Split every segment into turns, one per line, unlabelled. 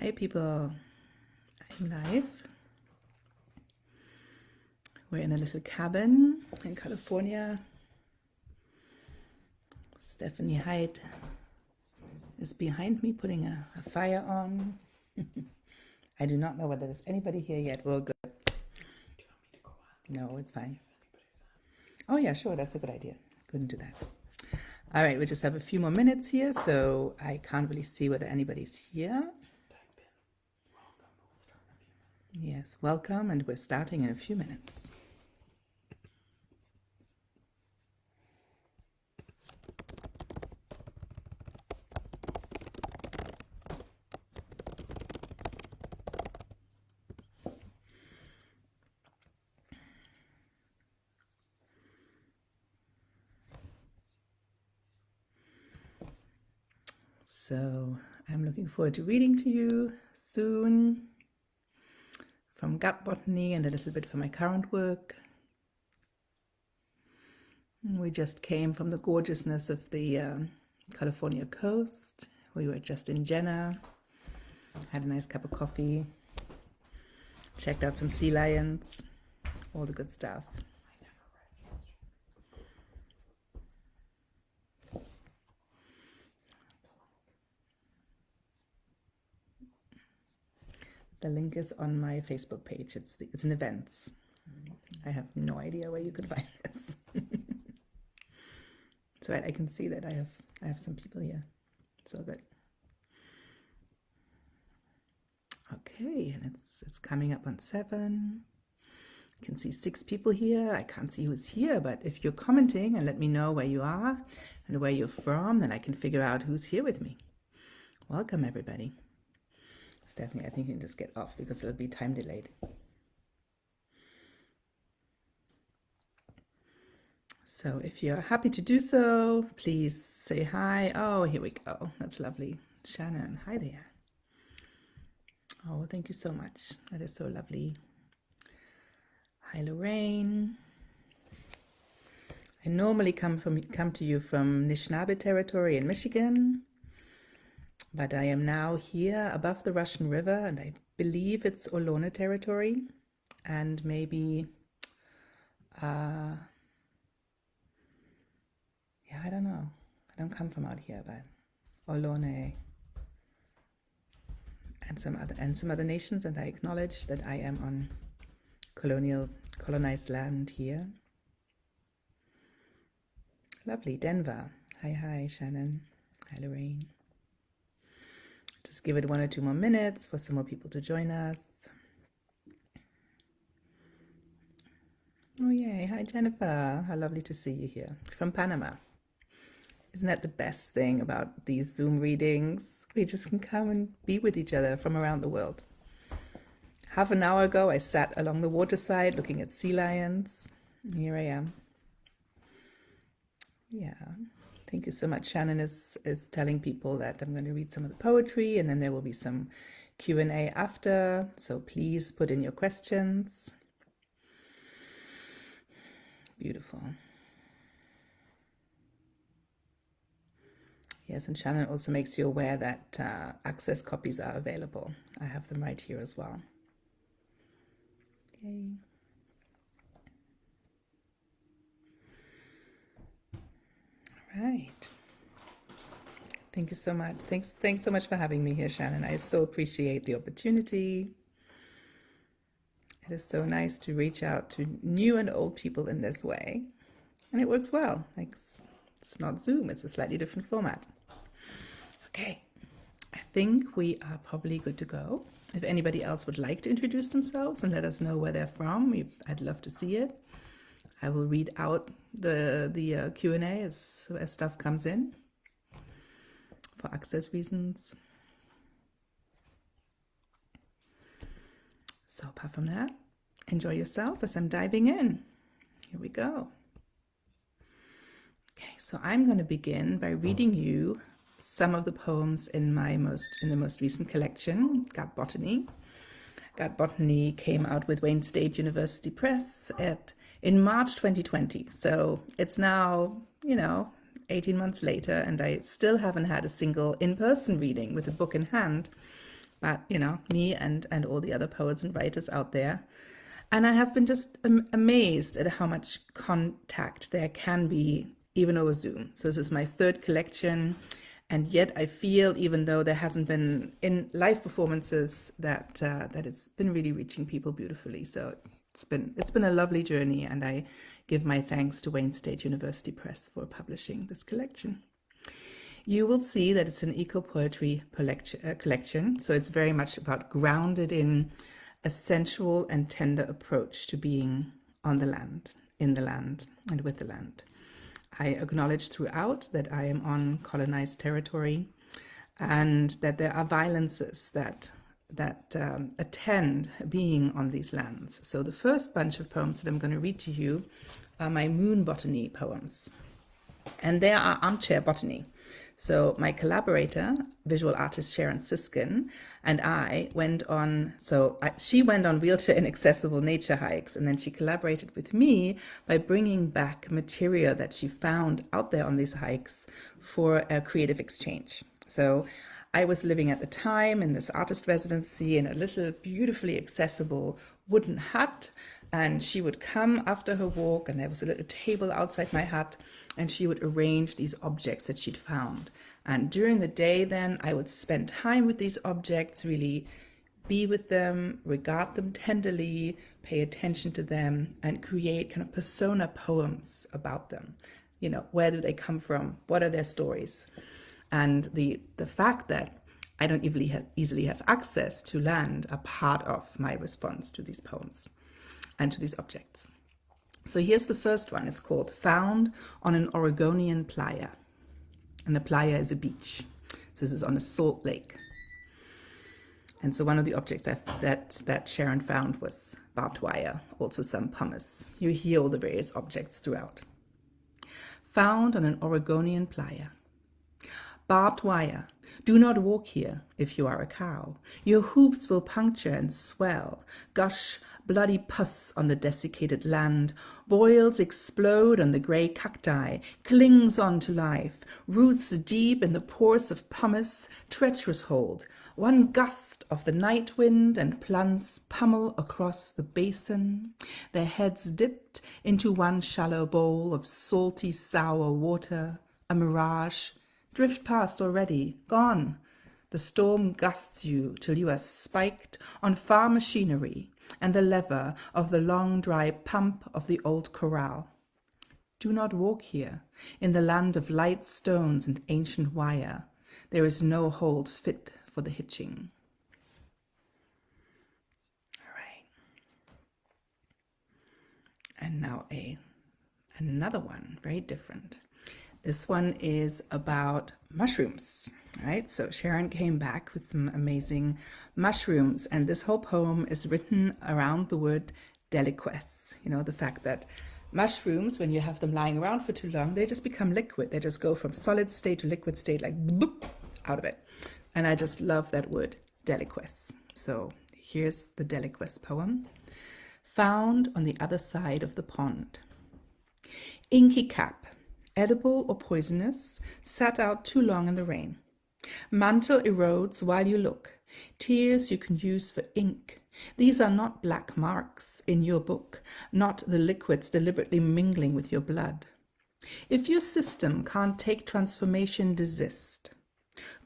Hi people, I'm live. We're in a little cabin in California. Stephanie Hyde is behind me putting a fire on. I do not know whether there's anybody here yet. We're good. No, it's fine. Oh yeah, sure, that's a good idea. Couldn't do that. All right, we just have a few more minutes here, so I can't really see whether anybody's here. Yes, welcome, and we're starting in a few minutes. So I'm looking forward to reading to you soon from gut botany and a little bit from my current work. We just came from the gorgeousness of the California coast. We were just in Jenna, had a nice cup of coffee, checked out some sea lions, all the good stuff. The link is on my Facebook page. It's an events. I have no idea where you could find this. So I can see that I have some people here. So good. Okay, and it's coming up on 7. You can see 6 people here. I can't see who's here, but if you're commenting and let me know where you are and where you're from, then I can figure out who's here with me. Welcome, everybody. Stephanie, I think you can just get off because it'll be time delayed. So if you're happy to do so, please say hi. Oh, here we go. That's lovely. Shannon, hi there. Oh, thank you so much. That is so lovely. Hi, Lorraine. I normally come to you from Anishinaabe territory in Michigan, but I am now here above the Russian River, and I believe it's Ohlone territory, and maybe, yeah, I don't know. I don't come from out here, but Ohlone and some other nations, and I acknowledge that I am on colonized land here. Lovely, Denver. Hi, Shannon. Hi, Lorraine. Just give it 1 or 2 more minutes for some more people to join us. Oh, yay. Hi, Jennifer. How lovely to see you here from Panama. Isn't that the best thing about these Zoom readings? We just can come and be with each other from around the world. Half an hour ago, I sat along the waterside looking at sea lions. Here I am. Yeah. Thank you so much. Shannon is telling people that I'm going to read some of the poetry, and then there will be some Q&A after. So please put in your questions. Beautiful. Yes, and Shannon also makes you aware that access copies are available. I have them right here as well. Yay. All right. Thank you so much. Thanks so much for having me here, Shannon. I so appreciate the opportunity. It is so nice to reach out to new and old people in this way. And it works well. Like, it's not Zoom, it's a slightly different format. Okay, I think we are probably good to go. If anybody else would like to introduce themselves and let us know where they're from, I'd love to see it. I will read out the Q&A as stuff comes in for access reasons. So apart from that, enjoy yourself as I'm diving in. Here we go. Okay, so I'm going to begin by reading you some of the poems in the most recent collection, Gut Botany. Gut Botany came out with Wayne State University Press in March 2020. So it's now, 18 months later, and I still haven't had a single in-person reading with a book in hand. but you know, me and all the other poets and writers out there. And I have been just amazed at how much contact there can be even over Zoom. So this is my third collection, and yet I feel, even though there hasn't been in live performances, that that it's been really reaching people beautifully. So it's been a lovely journey, and I give my thanks to Wayne State University Press for publishing this collection. You will see that it's an eco-poetry collection, so it's very much about grounded in a sensual and tender approach to being on the land, in the land, and with the land. I acknowledge throughout that I am on colonized territory, and that there are violences that attend being on these lands. So the first bunch of poems that I'm going to read to you are my moon botany poems, and they are armchair botany. So my collaborator, visual artist Sharon Siskin, and I went on, she went on wheelchair inaccessible nature hikes, and then she collaborated with me by bringing back material that she found out there on these hikes for a creative exchange. So I was living at the time in this artist residency in a little beautifully accessible wooden hut, and she would come after her walk, and there was a little table outside my hut, and she would arrange these objects that she'd found. And during the day then, I would spend time with these objects, really be with them, regard them tenderly, pay attention to them, and create kind of persona poems about them. You know, where do they come from? What are their stories? And the fact that I don't easily have access to land are part of my response to these poems and to these objects. So here's the first one. It's called Found on an Oregonian Playa. And a playa is a beach. So this is on a salt lake. And so one of the objects that Sharon found was barbed wire, also some pumice. You hear all the various objects throughout. Found on an Oregonian playa. Barbed wire. Do not walk here if you are a cow. Your hoofs will puncture and swell, gush bloody pus on the desiccated land. Boils explode on the grey cacti, clings on to life. Roots deep in the pores of pumice, treacherous hold. One gust of the night wind and plants pummel across the basin, their heads dipped into one shallow bowl of salty, sour water, a mirage. Drift past already, gone. The storm gusts you till you are spiked on farm machinery and the lever of the long dry pump of the old corral. Do not walk here, in the land of light stones and ancient wire. There is no hold fit for the hitching. All right. And now another one, very different. This one is about mushrooms, right? So Sharon came back with some amazing mushrooms, and this whole poem is written around the word deliquesce. You know, the fact that mushrooms, when you have them lying around for too long, they just become liquid. They just go from solid state to liquid state, like boop, out of it. And I just love that word, deliquesce. So here's the deliquesce poem. Found on the other side of the pond. Inky cap. Edible or poisonous, sat out too long in the rain. Mantle erodes while you look. Tears you can use for ink. These are not black marks in your book, not the liquids deliberately mingling with your blood. If your system can't take transformation, desist.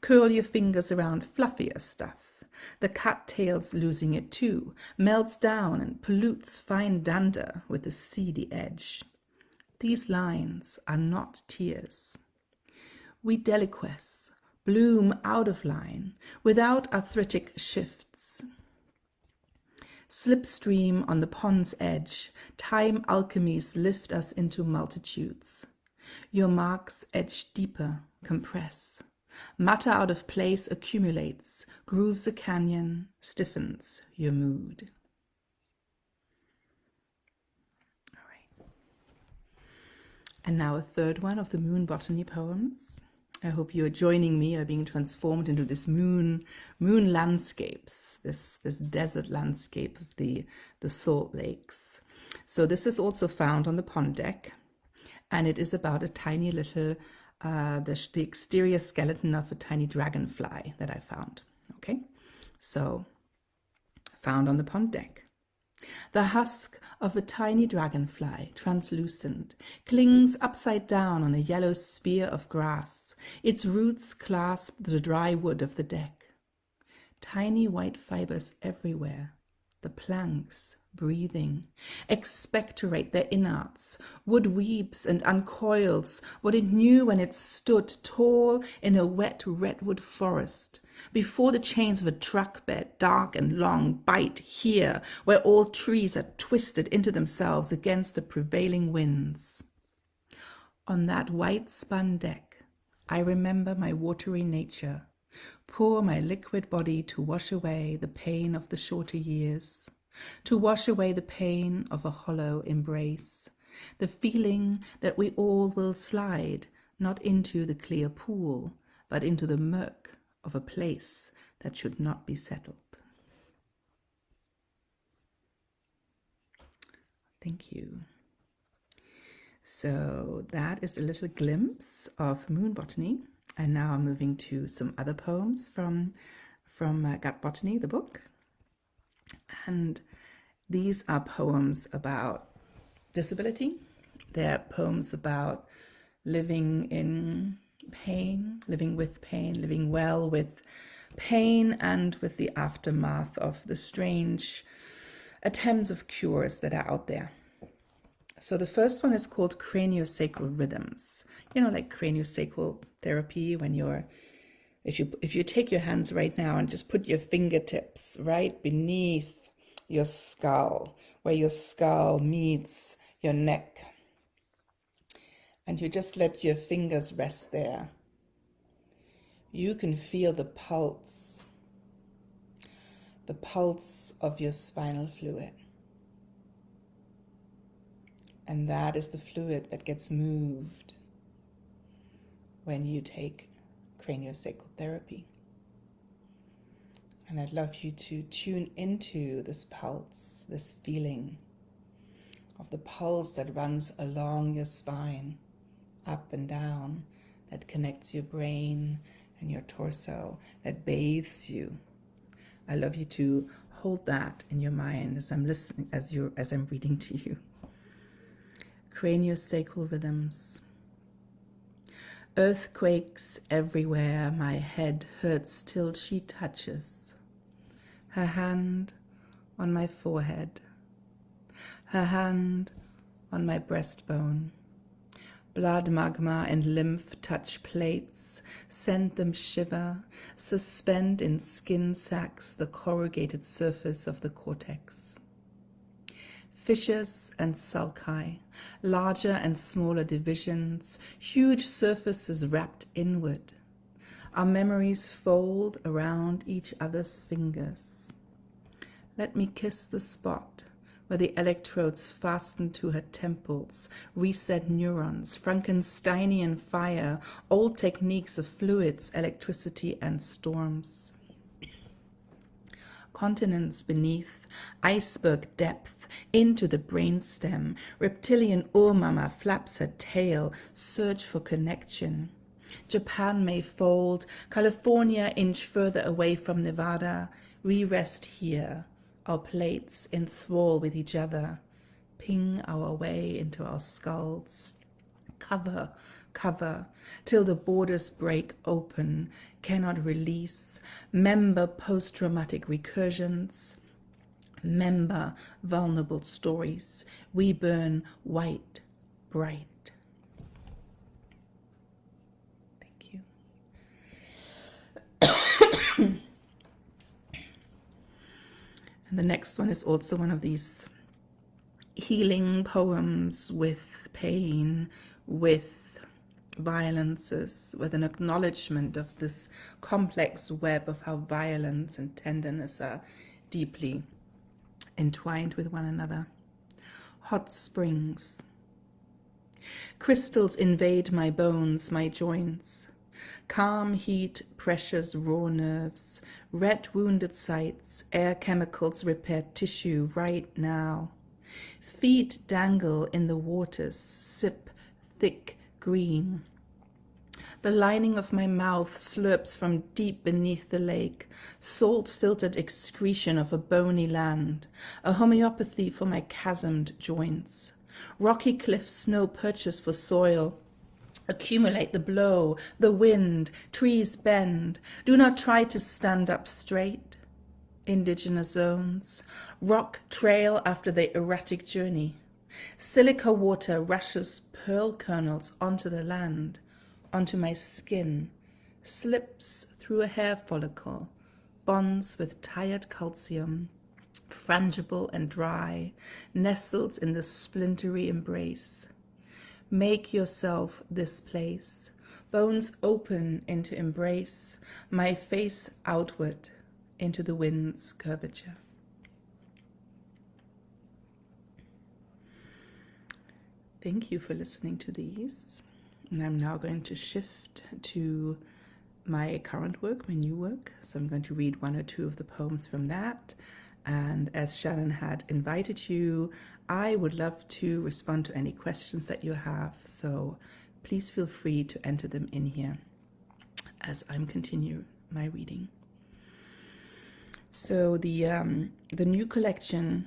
Curl your fingers around fluffier stuff. The cattail's losing it too, melts down and pollutes fine dander with a seedy edge. These lines are not tears. We deliquesce, bloom out of line, without arthritic shifts. Slipstream on the pond's edge, time alchemies lift us into multitudes. Your marks edge deeper, compress. Matter out of place accumulates, grooves a canyon, stiffens your mood. And now a third one of the moon botany poems. I hope you are joining me, are being transformed into this moon landscapes, this desert landscape of the salt lakes. So this is also found on the pond deck, and it is about a tiny little, the exterior skeleton of a tiny dragonfly that I found. Okay, So, found on the pond deck. The husk of a tiny dragonfly, translucent, clings upside down on a yellow spear of grass. Its roots clasp the dry wood of the deck. Tiny white fibers everywhere. The planks, breathing, expectorate their innards. Wood weeps and uncoils what it knew when it stood tall in a wet redwood forest, before the chains of a truck bed, dark and long, bite here, where all trees are twisted into themselves against the prevailing winds. On that white-spun deck, I remember my watery nature, pour my liquid body to wash away the pain of the shorter years, to wash away the pain of a hollow embrace, the feeling that we all will slide, not into the clear pool, but into the murk of a place that should not be settled. Thank you. So that is a little glimpse of moon botany. And now I'm moving to some other poems from Gut Botany, the book. And these are poems about disability. They're poems about living in pain, living with pain, living well with pain, and with the aftermath of the strange attempts of cures that are out there. So the first one is called craniosacral rhythms. You know, like craniosacral therapy, when if you take your hands right now and just put your fingertips right beneath your skull, where your skull meets your neck, and you just let your fingers rest there, you can feel the pulse of your spinal fluid. And that is the fluid that gets moved when you take craniosacral therapy. And I'd love you to tune into this pulse, this feeling of the pulse that runs along your spine, up and down, that connects your brain and your torso, that bathes you. I love you to hold that in your mind as I'm listening, as I'm reading to you. Craniosacral rhythms. Earthquakes everywhere, my head hurts till she touches. Her hand on my forehead, her hand on my breastbone. Blood, magma, and lymph touch plates, send them shiver, suspend in skin sacs the corrugated surface of the cortex. Fissures and sulci, larger and smaller divisions, huge surfaces wrapped inward. Our memories fold around each other's fingers. Let me kiss the spot where the electrodes fasten to her temples, reset neurons, Frankensteinian fire, old techniques of fluids, electricity, and storms. Continents beneath, iceberg depth, into the brainstem, reptilian Urmama flaps her tail, search for connection. Japan may fold, California inch further away from Nevada. We rest here, our plates enthrall with each other, ping our way into our skulls. Cover, cover, till the borders break open, cannot release. Member post-traumatic recursions, member vulnerable stories. We burn white, bright. Thank you. And the next one is also one of these healing poems with pain, with violences, with an acknowledgement of this complex web of how violence and tenderness are deeply entwined with one another. Hot springs. Crystals invade my bones, my joints. Calm heat pressures raw nerves. Red wounded sites, air chemicals repair tissue right now. Feet dangle in the waters, sip thick green. The lining of my mouth slurps from deep beneath the lake, salt-filtered excretion of a bony land, a homeopathy for my chasmed joints. Rocky cliffs no purchase for soil. Accumulate the blow, the wind, trees bend. Do not try to stand up straight. Indigenous zones, rock trail after the erratic journey. Silica water rushes pearl kernels onto the land, onto my skin, slips through a hair follicle, bonds with tired calcium, frangible and dry, nestled in the splintery embrace. Make yourself this place, bones open into embrace, my face outward into the wind's curvature. Thank you for listening to these. And I'm now going to shift to my current work, my new work. So I'm going to read one or two of the poems from that. And as Shannon had invited you, I would love to respond to any questions that you have. So please feel free to enter them in here as I'm continue my reading. So the new collection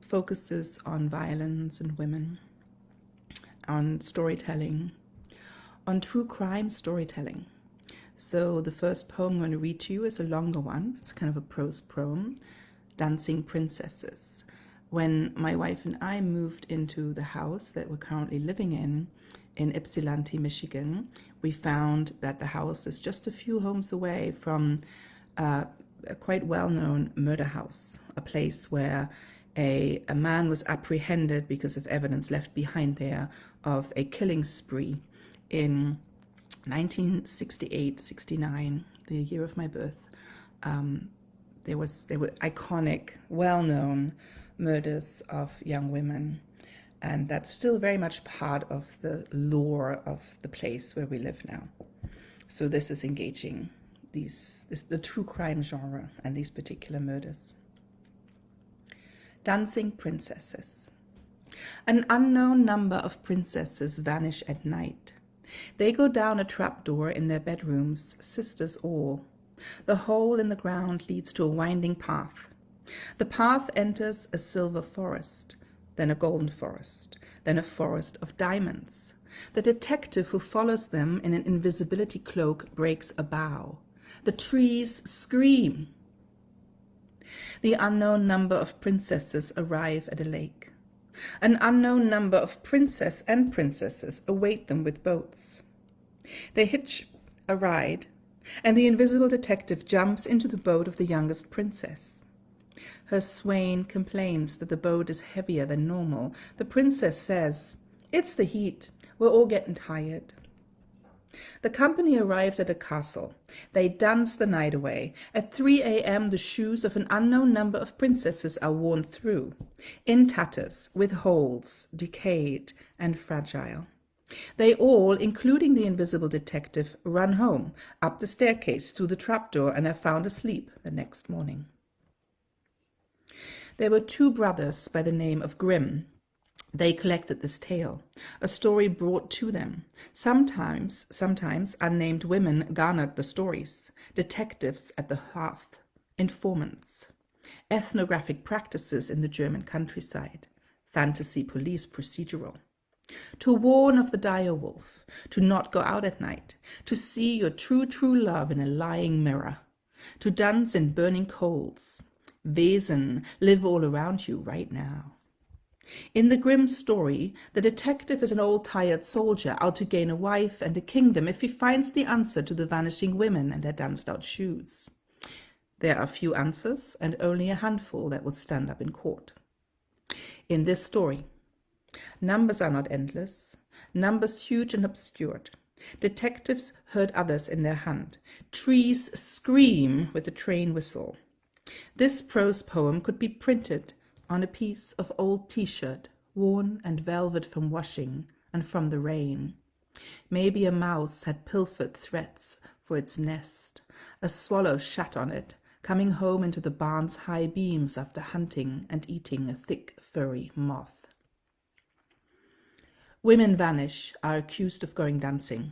focuses on violence and women, on storytelling, on true crime storytelling. So the first poem I'm going to read to you is a longer one. It's kind of a prose poem, Dancing Princesses. When my wife and I moved into the house that we're currently living in Ypsilanti, Michigan, we found that the house is just a few homes away from a quite well-known murder house, a place where a man was apprehended because of evidence left behind there of a killing spree in 1968-69, the year of my birth. There were iconic, well-known murders of young women, and that's still very much part of the lore of the place where we live now. So this is engaging the true crime genre and these particular murders. Dancing Princesses. An unknown number of princesses vanish at night. They go down a trapdoor in their bedrooms, sisters all. The hole in the ground leads to a winding path. The path enters a silver forest, then a golden forest, then a forest of diamonds. The detective who follows them in an invisibility cloak breaks a bough. The trees scream. The unknown number of princesses arrive at a lake. An unknown number of princess and princesses await them with boats. They hitch a ride, and the invisible detective jumps into the boat of the youngest princess. Her swain complains that the boat is heavier than normal. The princess says, "It's the heat. We're all getting tired." The company arrives at a castle. They dance the night away. At 3 a.m., the shoes of an unknown number of princesses are worn through, in tatters, with holes, decayed and fragile. They all, including the invisible detective, run home, up the staircase, through the trapdoor, and are found asleep the next morning. There were two brothers by the name of Grimm. They collected this tale, a story brought to them. Sometimes unnamed women garnered the stories, detectives at the hearth, informants, ethnographic practices in the German countryside, fantasy police procedural. To warn of the dire wolf, to not go out at night, to see your true love in a lying mirror, to dance in burning coals. Wesen live all around you right now. In the Grimm story, the detective is an old tired soldier out to gain a wife and a kingdom if he finds the answer to the vanishing women and their danced-out shoes. There are few answers and only a handful that will stand up in court. In this story, numbers are not endless, numbers huge and obscured. Detectives herd others in their hunt. Trees scream with a train whistle. This prose poem could be printed on a piece of old t-shirt, worn and velvet from washing and from the rain. Maybe a mouse had pilfered threads for its nest. A swallow shat on it, coming home into the barn's high beams after hunting and eating a thick, furry moth. Women vanish, are accused of going dancing.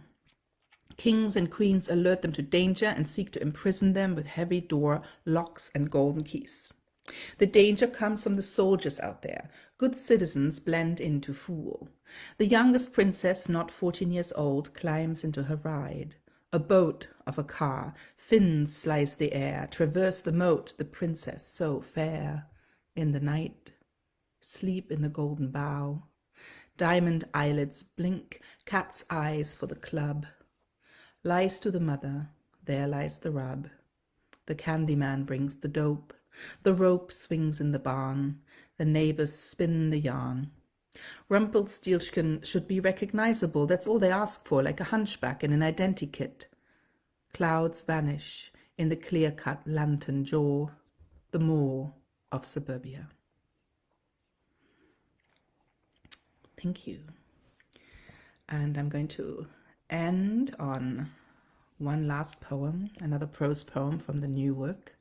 Kings and queens alert them to danger and seek to imprison them with heavy door locks and golden keys. The danger comes from the soldiers out there. Good citizens blend into fool. The youngest princess, not 14 years old, climbs into her ride. A boat of a car, fins slice the air, traverse the moat, the princess so fair. In the night, sleep in the golden bow. Diamond eyelids blink, cat's eyes for the club. Lies to the mother, there lies the rub. The candy man brings the dope. The rope swings in the barn. The neighbors spin the yarn. Rumpelstiltskin should be recognizable. That's all they ask for, like a hunchback in an identikit. Clouds vanish in the clear-cut lantern jaw. The moor of suburbia. Thank you. And I'm going to end on one last poem, another prose poem from the new work.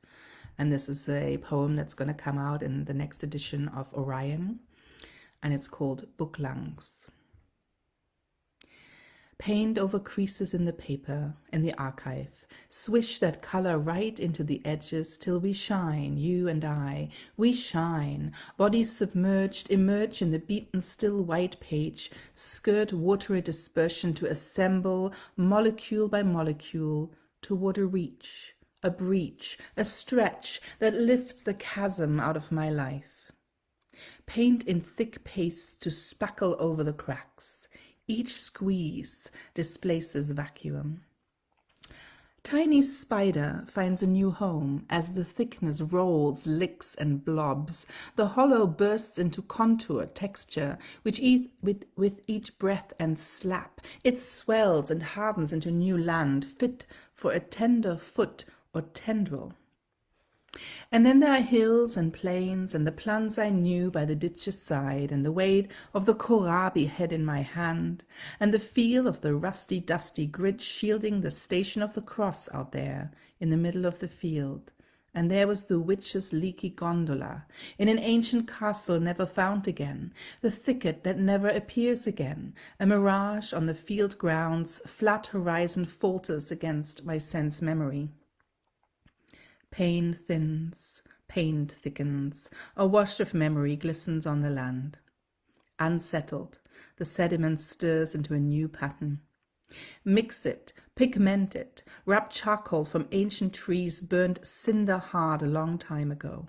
And this is a poem that's going to come out in the next edition of Orion, and it's called Book Lungs. Paint over creases in the paper, in the archive. Swish that color right into the edges till we shine, you and I. We shine. Bodies submerged, emerge in the beaten still white page, skirt watery dispersion to assemble, molecule by molecule, toward a reach, a breach, a stretch that lifts the chasm out of my life. Paint in thick paste to spackle over the cracks. Each squeeze displaces vacuum. Tiny spider finds a new home as the thickness rolls, licks, and blobs. The hollow bursts into contour, texture, which with each breath and slap, it swells and hardens into new land, fit for a tender foot or tendril. And then there are hills and plains, and the plants I knew by the ditch's side, and the weight of the kohlrabi head in my hand, and the feel of the rusty, dusty grid shielding the station of the cross out there in the middle of the field. And there was the witch's leaky gondola, in an ancient castle never found again, the thicket that never appears again, a mirage on the field grounds, flat horizon falters against my sense memory. Pain thins, pain thickens, a wash of memory glistens on the land. Unsettled, the sediment stirs into a new pattern. Mix it, pigment it, rub charcoal from ancient trees burned cinder hard a long time ago.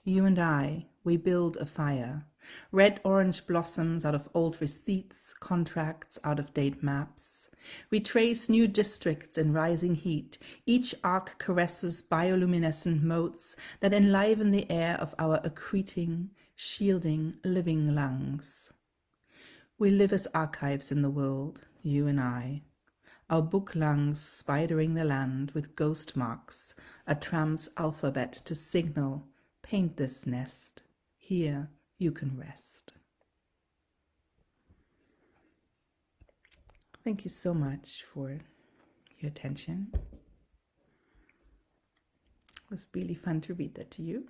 You and I, we build a fire. Red-orange blossoms out of old receipts, contracts, out-of-date maps. We trace new districts in rising heat. Each arc caresses bioluminescent motes that enliven the air of our accreting, shielding, living lungs. We live as archives in the world, you and I. Our book lungs spidering the land with ghost marks, a tram's alphabet to signal, paint this nest, here you can rest. Thank you so much for your attention. It was really fun to read that to you.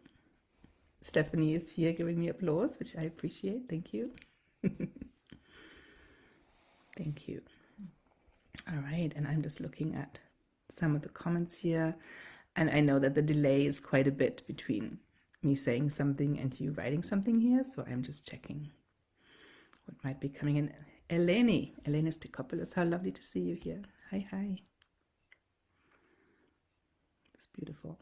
Stephanie is here giving me applause, which I appreciate. Thank you. Thank you. All right, and I'm just looking at some of the comments here, and I know that the delay is quite a bit between me saying something and you writing something here, so I'm just checking what might be coming in. Eleni Stikopoulos, how lovely to see you here. Hi. It's beautiful.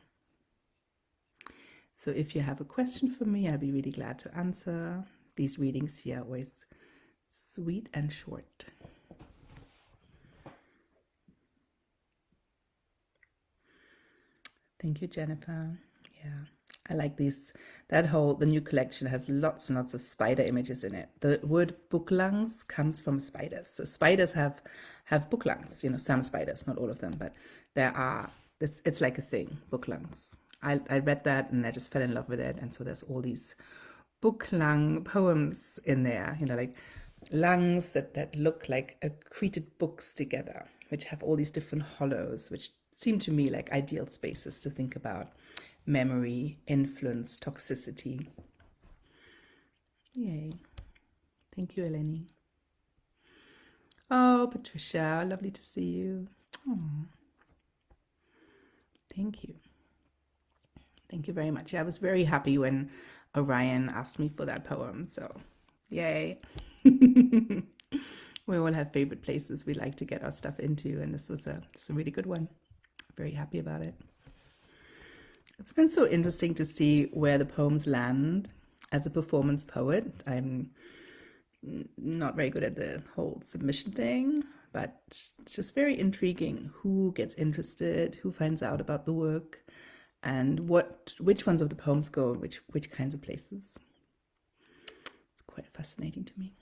So if you have a question for me, I'll be really glad to answer. These readings here are always sweet and short. Thank you, Jennifer. Yeah. I like these, the new collection has lots and lots of spider images in it. The word book lungs comes from spiders. So spiders have book lungs, some spiders, not all of them, but there are, it's like a thing, book lungs. I read that and I just fell in love with it. And so there's all these book lung poems in there, like lungs that look like accreted books together, which have all these different hollows, which seem to me like ideal spaces to think about memory, influence, toxicity. Yay. Thank you, Eleni. Oh, Patricia, lovely to see you. Oh, thank you. Thank you very much. Yeah, I was very happy when Orion asked me for that poem. So, yay. We all have favorite places we like to get our stuff into, and this was a really good one. Very happy about it. It's been so interesting to see where the poems land as a performance poet. I'm not very good at the whole submission thing, but it's just very intriguing who gets interested, who finds out about the work, and which ones of the poems go which kinds of places. It's quite fascinating to me.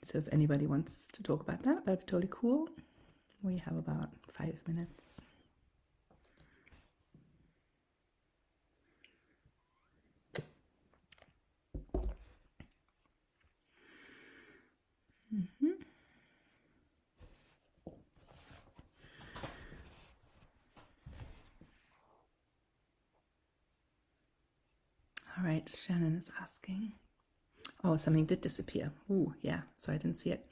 So if anybody wants to talk about that, that'd be totally cool. We have about 5 minutes. All right, Shannon is asking. Oh, something did disappear. Ooh, yeah, so I didn't see it.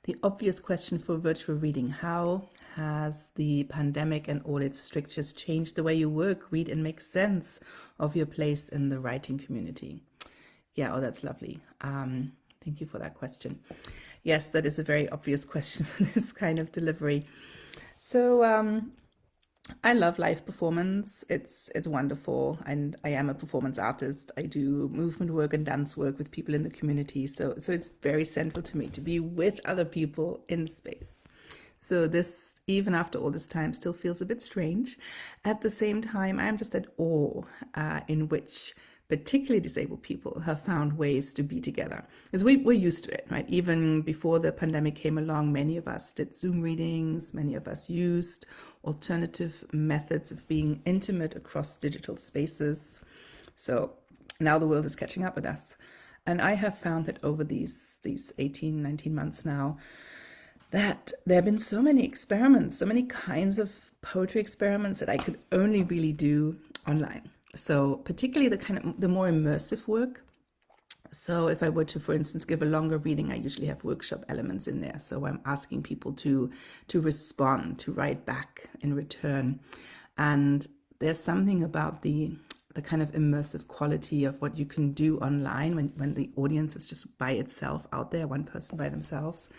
The obvious question for virtual reading: how has the pandemic and all its strictures changed the way you work, read, and make sense of your place in the writing community? Yeah, oh, that's lovely. Thank you for that question. Yes, that is a very obvious question for this kind of delivery. So I love live performance. It's wonderful, and I am a performance artist. I do movement work and dance work with people in the community. So it's very central to me to be with other people in space. So this, even after all this time, still feels a bit strange. At the same time, I'm just at awe in which particularly disabled people have found ways to be together. Because we're used to it, right? Even before the pandemic came along, many of us did Zoom readings, many of us used alternative methods of being intimate across digital spaces. So now the world is catching up with us. And I have found that over these 18, 19 months now, that there have been so many experiments, so many kinds of poetry experiments that I could only really do online. So particularly the more immersive work. So if I were to, for instance, give a longer reading, I usually have workshop elements in there. So I'm asking people to respond, to write back in return. And there's something about the kind of immersive quality of what you can do online when the audience is just by itself out there, one person by themselves,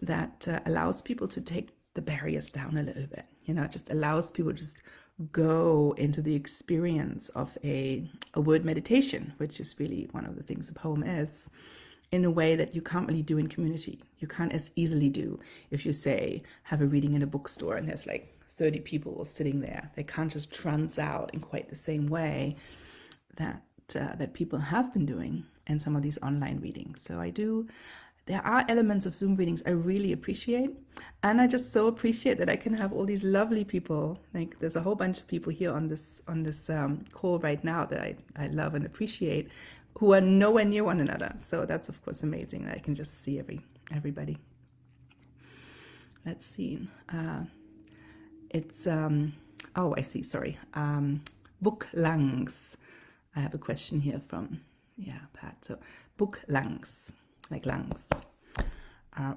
that allows people to take the barriers down a little bit. It just allows people to just go into the experience of a word meditation, which is really one of the things a poem is, in a way that you can't really do in community. You can't as easily do if you say have a reading in a bookstore and there's like 30 people sitting there. They can't just trance out in quite the same way that people have been doing in some of these online readings. So there are elements of Zoom readings I really appreciate. And I just so appreciate that I can have all these lovely people. Like there's a whole bunch of people here on this call right now that I love and appreciate, who are nowhere near one another. So that's of course amazing that I can just see everybody. Let's see. It's oh, I see, sorry. Book langs. I have a question here from Pat. So book langs, like lungs,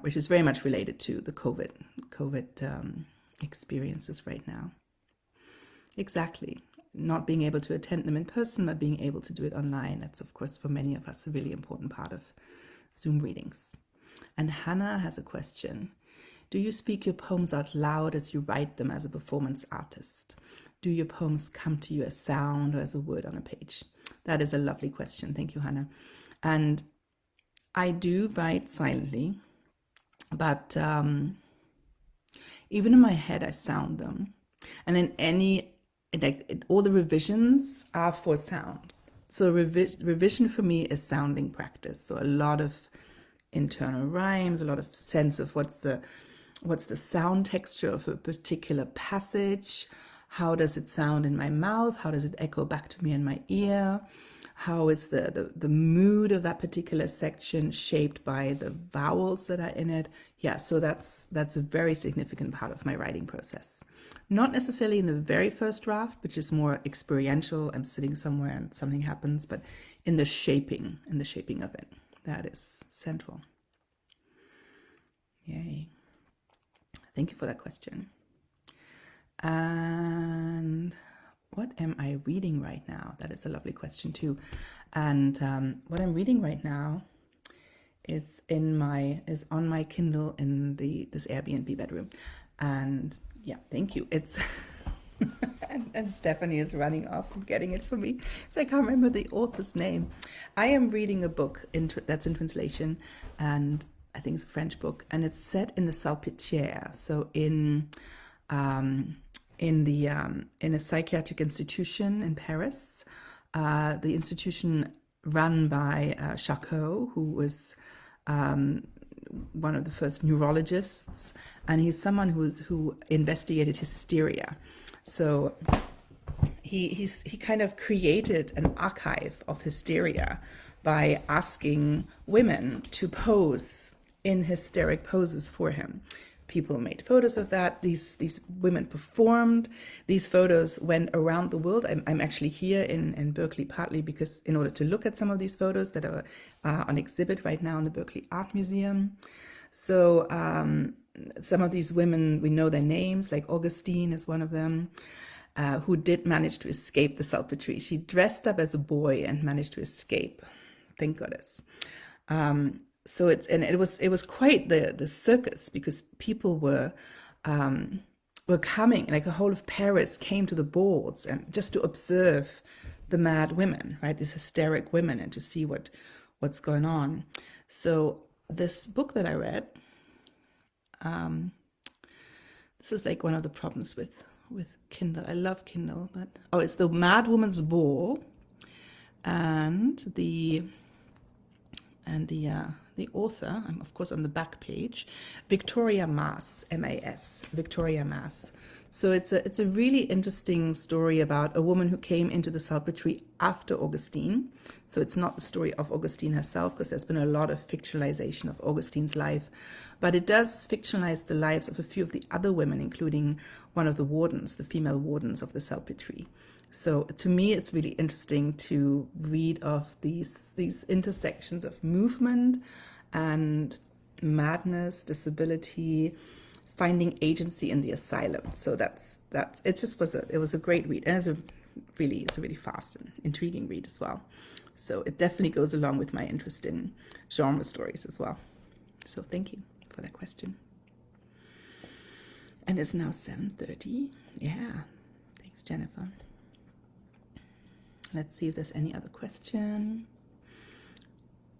which is very much related to the COVID experiences right now. Exactly. Not being able to attend them in person, but being able to do it online. That's, of course, for many of us, a really important part of Zoom readings. And Hannah has a question. Do you speak your poems out loud as you write them as a performance artist? Do your poems come to you as sound or as a word on a page? That is a lovely question. Thank you, Hannah. And I do write silently, but even in my head, I sound them. And then all the revisions are for sound. So revision for me is sounding practice. So a lot of internal rhymes, a lot of sense of what's the sound texture of a particular passage. How does it sound in my mouth? How does it echo back to me in my ear? How is the mood of that particular section shaped by the vowels that are in it? Yeah, so that's a very significant part of my writing process. Not necessarily in the very first draft, which is more experiential. I'm sitting somewhere and something happens, but in the shaping of it. That is central. Yay. Thank you for that question. And what am I reading right now? That is a lovely question too. And what I'm reading right now is on my Kindle in this Airbnb bedroom. And yeah, thank you. It's and Stephanie is running off and getting it for me, so I can't remember the author's name. I am reading a book that's in translation, and I think it's a French book, and it's set in the Salpêtrière, so in a psychiatric institution in Paris. The institution run by Charcot, who was one of the first neurologists, and he's someone who investigated hysteria. So he kind of created an archive of hysteria by asking women to pose in hysteric poses for him. People made photos of that. These women performed. These photos went around the world. I'm actually here in Berkeley partly because in order to look at some of these photos that are on exhibit right now in the Berkeley Art Museum. So some of these women, we know their names, like Augustine is one of them, who did manage to escape the Salpêtrière. She dressed up as a boy and managed to escape. Thank goodness. So it was quite the circus, because people were coming, like the whole of Paris came to the balls and just to observe the mad women, right? These hysteric women, and to see what's going on. So this book that I read, this is like one of the problems with Kindle. I love Kindle, but it's The Mad Woman's Ball, and the author, I'm of course on the back page, Victoria Mass, M-A-S, Victoria Mass. So it's a really interesting story about a woman who came into the Salpêtrière after Augustine. So it's not the story of Augustine herself, because there's been a lot of fictionalization of Augustine's life, but it does fictionalize the lives of a few of the other women, including one of the wardens, the female wardens of the Salpêtrière. So to me, it's really interesting to read of these intersections of movement and madness, disability, finding agency in the asylum. So it was a great read, and it's a really fast and intriguing read as well. So it definitely goes along with my interest in genre stories as well. So thank you for that question. And it's now 7:30. Yeah, thanks, Jennifer. Let's see if there's any other question.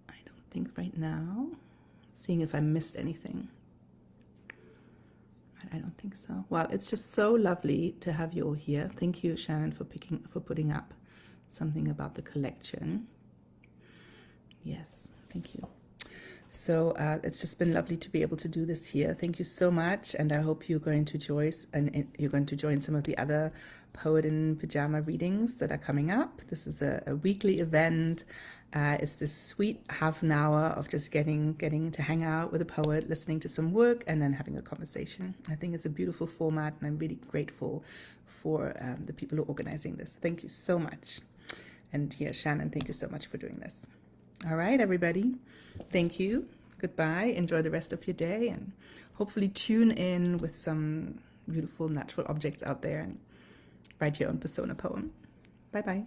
I don't think right now. Seeing if I missed anything. I don't think so. Well, it's just so lovely to have you all here. Thank you, Shannon, for putting up something about the collection. Yes, thank you. So it's just been lovely to be able to do this here. Thank you so much, and I hope you're going to join some of the other Poet in Pajama readings that are coming up. This is a weekly event. It's this sweet half an hour of just getting to hang out with a poet, listening to some work, and then having a conversation. I think it's a beautiful format, and I'm really grateful for the people who are organizing this. Thank you so much. And here, Shannon, thank you so much for doing this. All right, everybody. Thank you. Goodbye. Enjoy the rest of your day, and hopefully tune in with some beautiful natural objects out there and write your own persona poem. Bye-bye.